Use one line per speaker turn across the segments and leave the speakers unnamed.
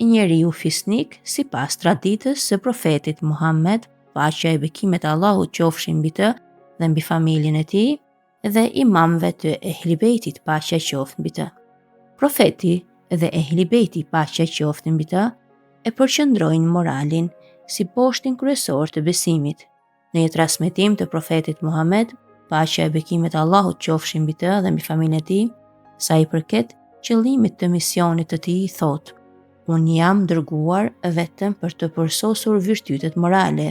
i njeriu fisnik sipas traditës së profetit Muhammed, paqja e bekimet e Allahut qofshin mbi të dhe mbi familjen e tij, dhe imamëve të Ehli Bejtit, paqja qoftë mbi të. Profeti dhe Ehli Bejti, paqja qoftë mbi të, e përqendrojnë moralin si poshtin kryesor të besimit. Në një transmetim të profetit Muhammed, paqja e bekimet e Allahut qofshin mbi të dhe mbi familjen e tij, sa i përket qëllimit të misionit të tij, thotë: "Unë jam dërguar vetëm për të përsosur virtytet morale,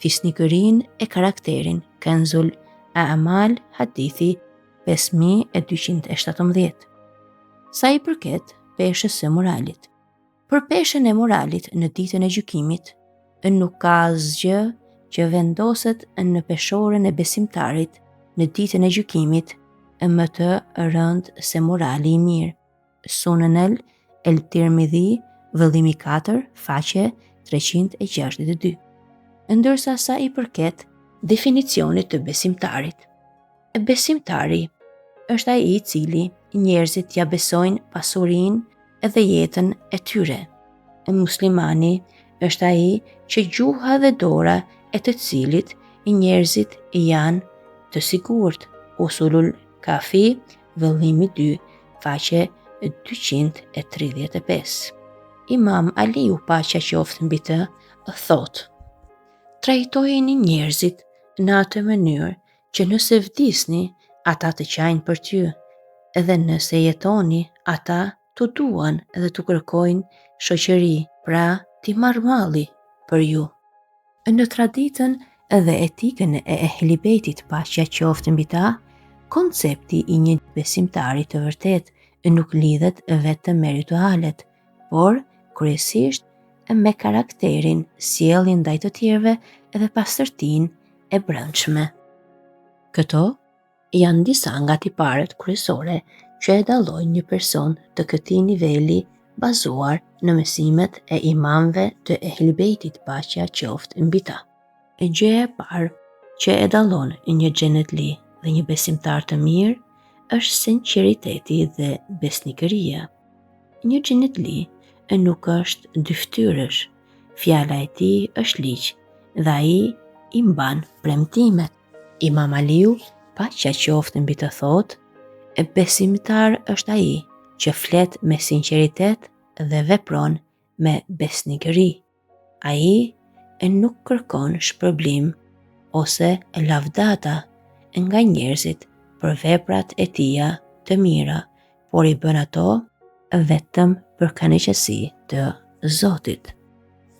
fisnikërinë e karakterin." Kenzul A'mal, hadithi 5217. Sa i përket peshës së moralit. Për peshën e moralit në ditën e gjykimit, nuk ka asgjë që vendoset në peshorën e besimtarit në ditën e gjykimit më të rëndë se morali i mirë. Sunanel El Tirmidhi, vëllimi 4, faqe 362. Ndërsa sa i përket definicionit të besimtarit. Besimtari është ai i cili njerëzit ja besojnë pasurinë dhe jetën e tyre. Muslimani është ai që gjuha dhe dora e të cilit njerëzit janë të sigurt. Usulul Kafi, vëllimi 2, faqe 235. Imam Aliu, paqja qoftë mbi të, thotë: "Trajtojeni njerëzit në atë mënyrë që nëse vdisni, ata të qajnë për ty, edhe nëse jetoni, ata të duan dhe të kërkojnë shoqëri, pra ti marr malli për ju." Në traditën dhe etikën e Ehli Bejtit, paqja qoftë mbi ta, koncepti i një besimtari të vërtet nuk lidhet vetëm me ritualet, por kryesisht me karakterin, sjelljen ndaj të tjerëve dhe pastërtinë e brendshme. Këto janë disa nga tiparet kryesore që e dallojnë një person të këtij niveli bazuar në mësimet e imamëve të Ehli Bejtit, paqja qoftë mbi ta. Gjëja e parë që e dallon një xhenetli dhe një besimtar të mirë është sinqeriteti dhe besnikëria. Një xhenetli nuk është dyftyrësh, fjala e tij është ligj dhe ai i mban premtimet. Imam Aliu, paqja qoftë mbi të, thotë: "Besimtar është ai që flet me sinqeritet dhe vepron me besnikëri. Ai nuk kërkon shpërblim ose lavdata nga njerëzit për veprat e tija të mira, por i bën ato vetëm për kënaqësi të Zotit."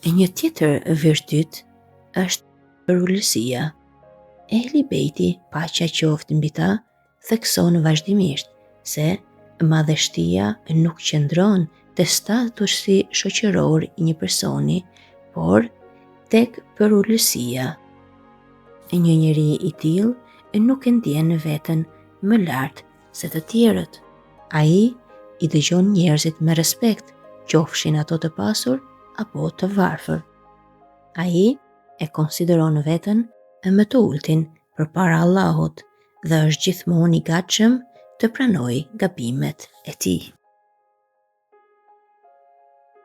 Një tjetër virtyt është përullësia. Ehli Bejti, paqja qoftë mbi ta, thekson vazhdimisht se madhështia nuk qëndron te statusi shoqëror i një personi, por tek përullësia. Një njeri i tillë nuk e ndjen veten më lart se të tjerët. Ai i dëgjon njerëzit me respekt, qofshin ato të pasur apo të varfër. Ai e konsideron veten më të ultin përpara Allahut dhe është gjithmonë i gatshëm të pranojë gabimet e tij.